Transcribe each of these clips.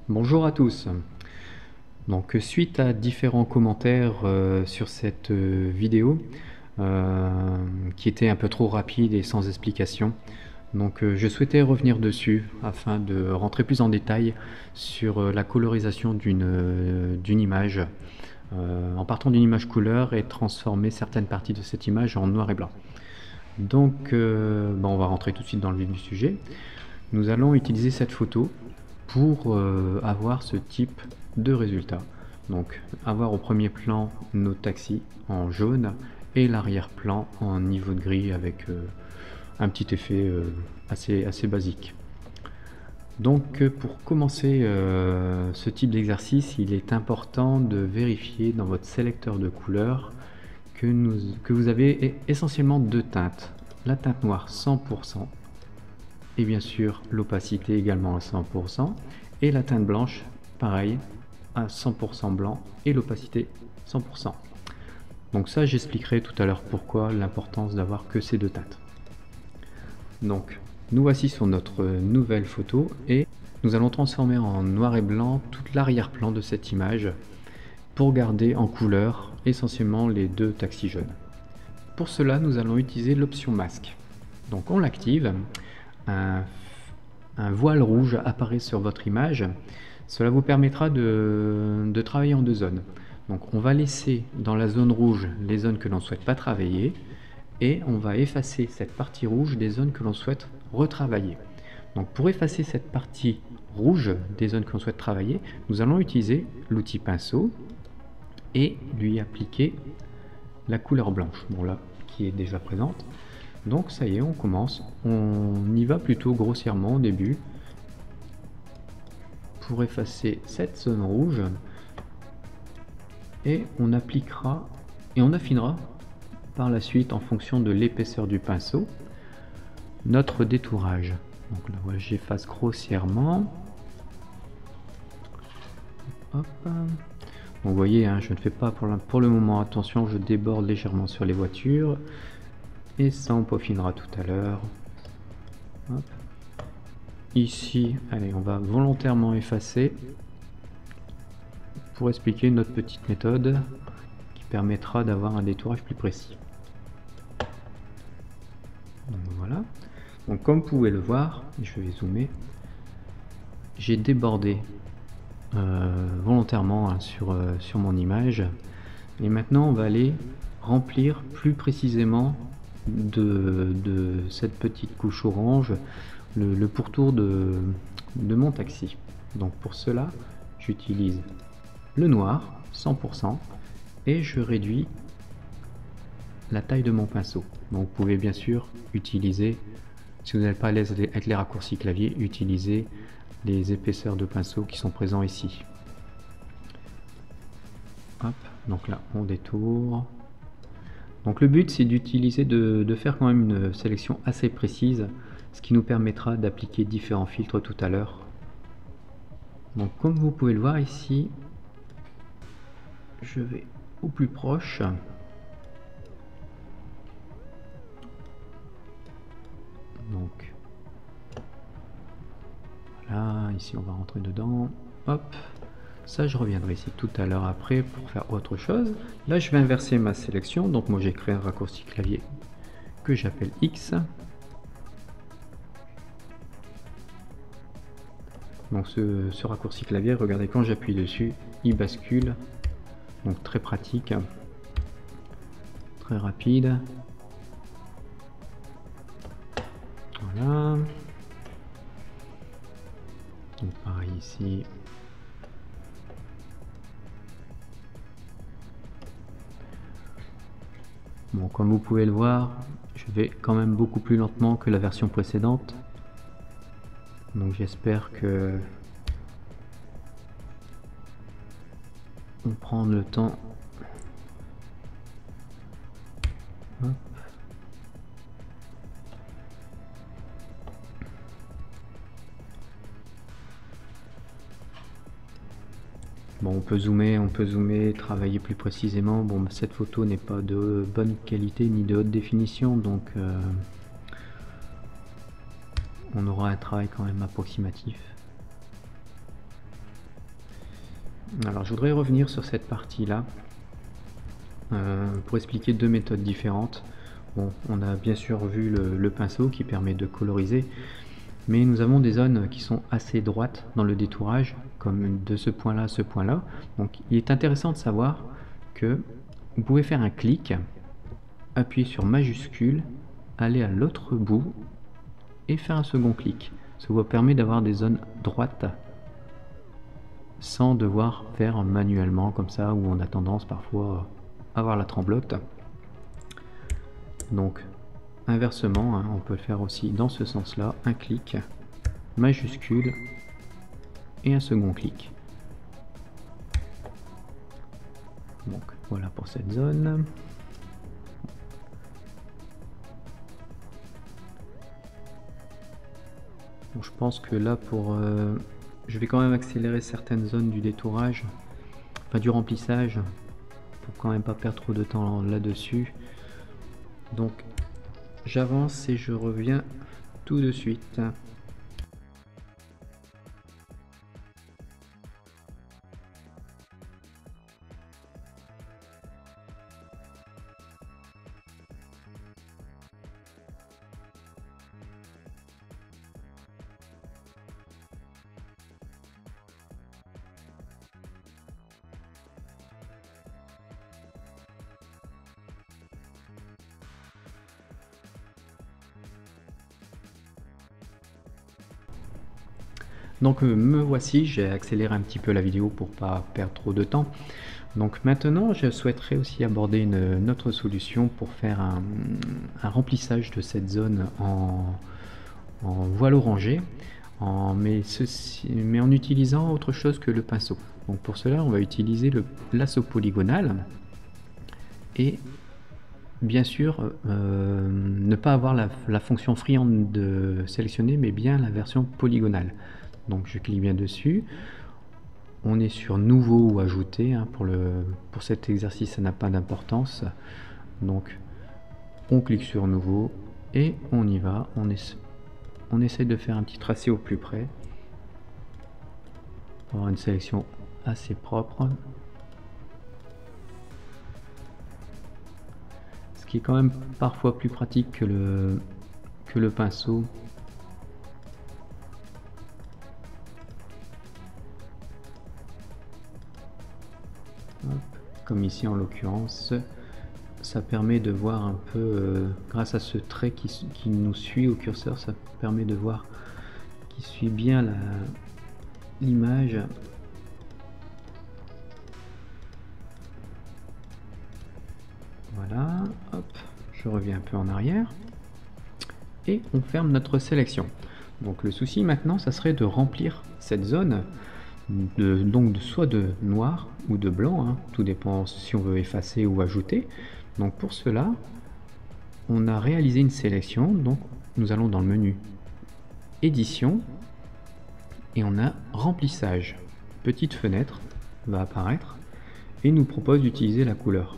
Bonjour à tous. Donc suite à différents commentaires sur cette vidéo qui était un peu trop rapide et sans explication, donc je souhaitais revenir dessus afin de rentrer plus en détail sur la colorisation d'une image en partant d'une image couleur et transformer certaines parties de cette image en noir et blanc. Donc on va rentrer tout de suite dans le vif du sujet. Nous allons utiliser cette photo pour avoir ce type de résultat. Donc avoir au premier plan nos taxis en jaune et l'arrière-plan en niveau de gris avec un petit effet assez basique. Donc pour commencer ce type d'exercice, il est important de vérifier dans votre sélecteur de couleurs que vous avez essentiellement deux teintes. La teinte noire 100%, et bien sûr l'opacité également à 100%, et la teinte blanche pareil à 100% blanc et l'opacité 100%. Donc ça j'expliquerai tout à l'heure pourquoi l'importance d'avoir que ces deux teintes. Donc nous voici sur notre nouvelle photo et nous allons transformer en noir et blanc tout l'arrière-plan de cette image pour garder en couleur essentiellement les deux taxis jaunes. Pour cela nous allons utiliser l'option masque. Donc on l'active. Un voile rouge apparaît sur votre image. Cela vous permettra de travailler en deux zones. Donc on va laisser dans la zone rouge les zones que l'on ne souhaite pas travailler et on va effacer cette partie rouge des zones que l'on souhaite retravailler. Donc pour effacer cette partie rouge des zones que l'on souhaite travailler, nous allons utiliser l'outil pinceau et lui appliquer la couleur blanche, bon là qui est déjà présente. Donc ça y est, on commence. On y va plutôt grossièrement au début pour effacer cette zone rouge et on appliquera et on affinera par la suite en fonction de l'épaisseur du pinceau notre détourage. Donc là voilà, j'efface grossièrement. Hop. Donc vous voyez, hein, je ne fais pas pour le moment attention, je déborde légèrement sur les voitures. Et ça on peaufinera tout à l'heure. Ici, allez, on va volontairement effacer pour expliquer notre petite méthode qui permettra d'avoir un détourage plus précis. Donc voilà. Donc comme vous pouvez le voir, je vais zoomer, j'ai débordé volontairement hein, sur mon image. Et maintenant on va aller remplir plus précisément de cette petite couche orange le pourtour de mon taxi. Donc pour cela j'utilise le noir 100% et je réduis la taille de mon pinceau. Donc vous pouvez bien sûr utiliser, si vous n'êtes pas à l'aise avec les raccourcis clavier, utiliser les épaisseurs de pinceau qui sont présents ici. Hop, donc là on détourne. Donc le but c'est d'utiliser, de faire quand même une sélection assez précise, ce qui nous permettra d'appliquer différents filtres tout à l'heure. Donc comme vous pouvez le voir ici, je vais au plus proche. Donc voilà, ici on va rentrer dedans. Hop, ça je reviendrai ici tout à l'heure après pour faire autre chose. Là je vais inverser ma sélection, donc moi j'ai créé un raccourci clavier que j'appelle X. Donc ce raccourci clavier, regardez, quand j'appuie dessus, il bascule. Donc très pratique, très rapide. Voilà. Donc pareil ici. Bon, comme vous pouvez le voir, je vais quand même beaucoup plus lentement que la version précédente. Donc j'espère que on prend le temps. Hop. Bon, on peut zoomer, travailler plus précisément. Bon, cette photo n'est pas de bonne qualité ni de haute définition, donc on aura un travail quand même approximatif. Alors je voudrais revenir sur cette partie-là pour expliquer deux méthodes différentes. Bon, on a bien sûr vu le pinceau qui permet de coloriser, mais nous avons des zones qui sont assez droites dans le détourage, comme de ce point-là à ce point-là. Donc il est intéressant de savoir que vous pouvez faire un clic, appuyer sur majuscule, aller à l'autre bout et faire un second clic. Ça vous permet d'avoir des zones droites sans devoir faire manuellement comme ça, où on a tendance parfois à avoir la tremblote. Donc inversement, hein, on peut le faire aussi dans ce sens là, un clic, majuscule et un second clic. Donc voilà pour cette zone. Bon, je pense que là pour je vais quand même accélérer certaines zones du détourage, enfin du remplissage, pour quand même pas perdre trop de temps là-dessus. Donc j'avance et je reviens tout de suite. Donc me voici, j'ai accéléré un petit peu la vidéo pour pas perdre trop de temps. Donc maintenant je souhaiterais aussi aborder une autre solution pour faire un remplissage de cette zone en voile orangé, mais en utilisant autre chose que le pinceau. Donc pour cela on va utiliser le lasso polygonal et bien sûr ne pas avoir la fonction friande de sélectionner, mais bien la version polygonale. Donc je clique bien dessus, on est sur nouveau ou ajouter, hein, pour cet exercice ça n'a pas d'importance. Donc on clique sur nouveau et on y va, on essaie de faire un petit tracé au plus près pour avoir une sélection assez propre, ce qui est quand même parfois plus pratique que le pinceau. Comme ici en l'occurrence, ça permet de voir un peu, grâce à ce trait qui nous suit au curseur, ça permet de voir qui suit bien l'image. Voilà, hop, je reviens un peu en arrière et on ferme notre sélection. Donc le souci maintenant, ça serait de remplir cette zone soit de noir ou de blanc, hein, tout dépend si on veut effacer ou ajouter. Donc pour cela, on a réalisé une sélection, donc nous allons dans le menu édition et on a remplissage. Petite fenêtre va apparaître et nous propose d'utiliser la couleur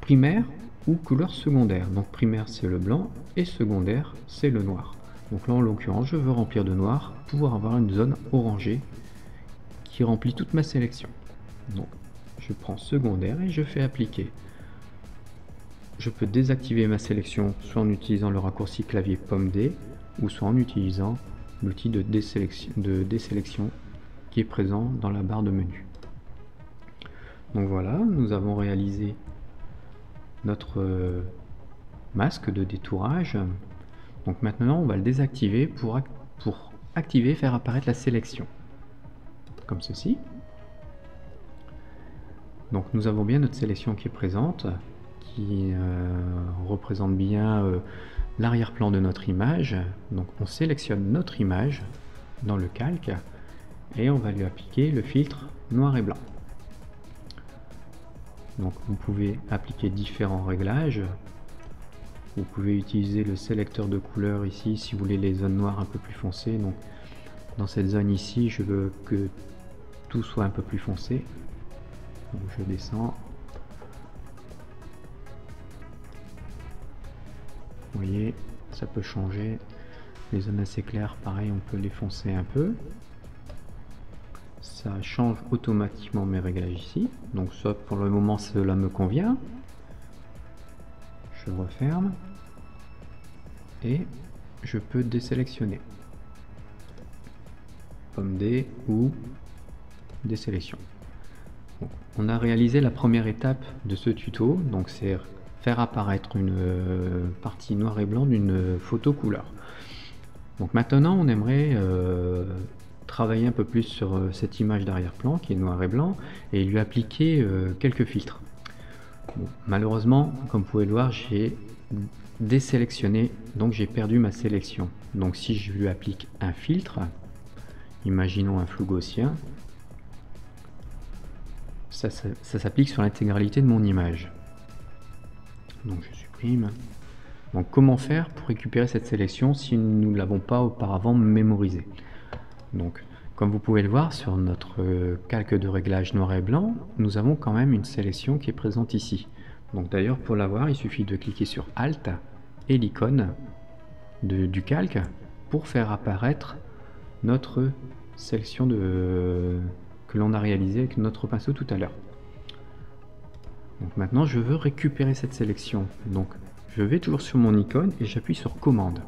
primaire ou couleur secondaire. Donc primaire c'est le blanc et secondaire c'est le noir. Donc là en l'occurrence je veux remplir de noir pour pouvoir avoir une zone orangée qui remplit toute ma sélection. Donc je prends secondaire et je fais appliquer. Je peux désactiver ma sélection soit en utilisant le raccourci clavier pomme D ou soit en utilisant l'outil de désélection qui est présent dans la barre de menu. Donc voilà, nous avons réalisé notre masque de détourage. Donc maintenant on va le désactiver pour activer, faire apparaître la sélection. Comme ceci. Donc nous avons bien notre sélection qui est présente, qui représente bien l'arrière-plan de notre image. Donc on sélectionne notre image dans le calque et on va lui appliquer le filtre noir et blanc. Donc vous pouvez appliquer différents réglages. Vous pouvez utiliser le sélecteur de couleurs ici si vous voulez les zones noires un peu plus foncées. Donc dans cette zone ici, je veux que tout soit un peu plus foncé. Donc je descends. Vous voyez, ça peut changer. Les zones assez claires, pareil, on peut les foncer un peu. ça change automatiquement mes réglages ici. Donc ça, pour le moment, cela me convient. Je referme et je peux désélectionner. Pomme D ou désélection. Bon, on a réalisé la première étape de ce tuto, donc c'est faire apparaître une partie noir et blanc d'une photo couleur. Donc maintenant on aimerait travailler un peu plus sur cette image d'arrière-plan qui est noir et blanc et lui appliquer quelques filtres. Bon, malheureusement, comme vous pouvez le voir, j'ai désélectionné, donc j'ai perdu ma sélection. Donc si je lui applique un filtre, imaginons un flou gaussien, ça s'applique sur l'intégralité de mon image. Donc je supprime. Donc comment faire pour récupérer cette sélection si nous ne l'avons pas auparavant mémorisée? Donc comme vous pouvez le voir sur notre calque de réglage noir et blanc, nous avons quand même une sélection qui est présente ici. Donc d'ailleurs pour l'avoir, il suffit de cliquer sur Alt et l'icône du calque pour faire apparaître notre sélection que l'on a réalisée avec notre pinceau tout à l'heure. Donc maintenant je veux récupérer cette sélection. Donc je vais toujours sur mon icône et j'appuie sur commande.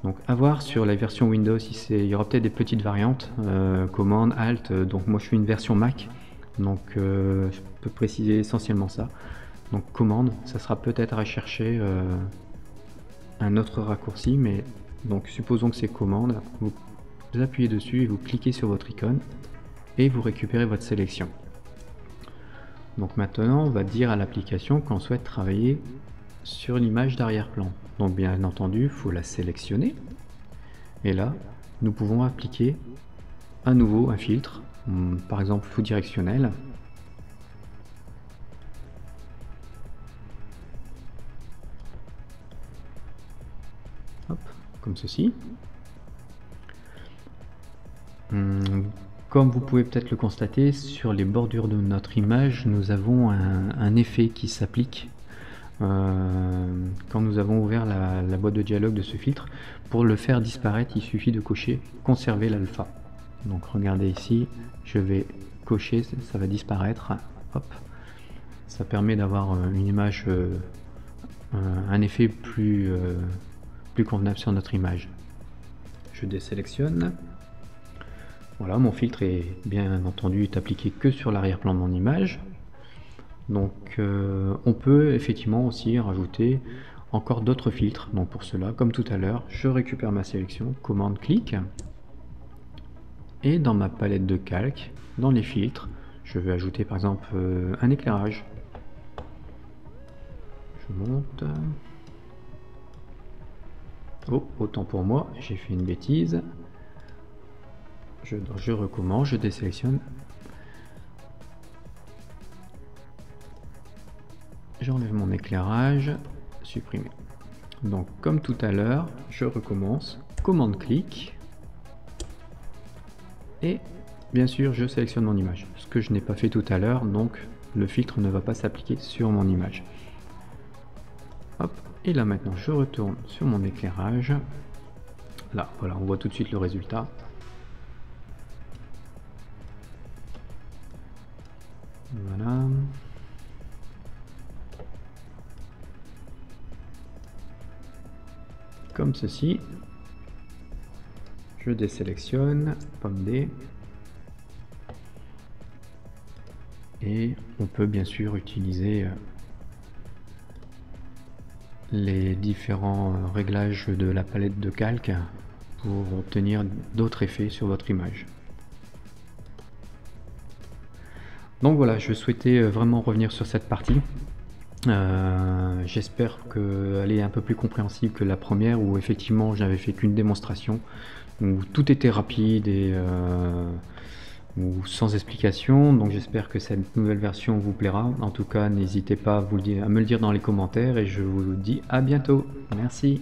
Donc à voir sur la version Windows, il y aura peut-être des petites variantes, commande, alt, donc moi je suis une version Mac, donc je peux préciser essentiellement ça. Donc commande, ça sera peut-être à rechercher un autre raccourci, mais donc supposons que c'est commande, vous appuyez dessus et vous cliquez sur votre icône et vous récupérez votre sélection. Donc maintenant on va dire à l'application qu'on souhaite travailler sur l'image d'arrière-plan. Donc bien entendu, il faut la sélectionner. Et là, nous pouvons appliquer à nouveau un filtre, par exemple flou directionnel. Hop, comme ceci. Comme vous pouvez peut-être le constater, sur les bordures de notre image, nous avons un effet qui s'applique quand nous avons ouvert la boîte de dialogue de ce filtre. Pour le faire disparaître, il suffit de cocher conserver l'alpha. Donc regardez ici, je vais cocher, ça va disparaître. Hop, ça permet d'avoir une image, un effet plus convenable sur notre image. Je désélectionne. Voilà, mon filtre est bien entendu appliqué que sur l'arrière-plan de mon image. Donc on peut effectivement aussi rajouter encore d'autres filtres. Donc pour cela, comme tout à l'heure, je récupère ma sélection, commande clic, et dans ma palette de calque, dans les filtres, je vais ajouter par exemple un éclairage. Je monte. Oh, autant pour moi, j'ai fait une bêtise. Je recommence, je désélectionne. J'enlève mon éclairage, supprimer. Donc comme tout à l'heure, je recommence, commande clic, et bien sûr je sélectionne mon image, ce que je n'ai pas fait tout à l'heure, donc le filtre ne va pas s'appliquer sur mon image. Hop, et là maintenant je retourne sur mon éclairage. Là, voilà, on voit tout de suite le résultat. Voilà. Comme ceci. Je désélectionne, pomme D. Et on peut bien sûr utiliser les différents réglages de la palette de calque pour obtenir d'autres effets sur votre image. Donc voilà, je souhaitais vraiment revenir sur cette partie. J'espère qu'elle est un peu plus compréhensible que la première où effectivement j'avais fait qu'une démonstration où tout était rapide et ou sans explication. Donc j'espère que cette nouvelle version vous plaira. En tout cas, n'hésitez pas à me le dire dans les commentaires et je vous dis à bientôt. Merci.